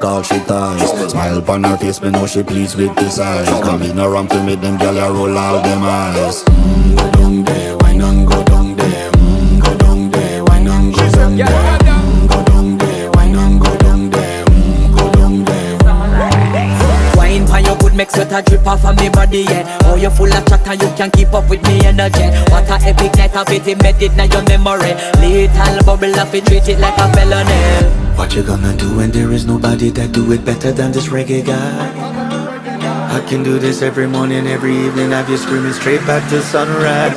all she ties. Smile upon her face, me know she pleased with this eyes. Coming around to make them gyal a roll out them eyes. Go down there, why not go down there? Go down there, why not go down there? Go down there, why not go down there? Go down there. Wine for your good make sweat a drip off of me body, yeah. Oh, you full of chatter, you can keep up with me energy. What a epic night of it, embedded in your memory. Little bubble of it, treat it like a felony. What you gonna do when there is nobody that do it better than this reggae guy? I can do this every morning, every evening, have you screaming straight back to sunrise.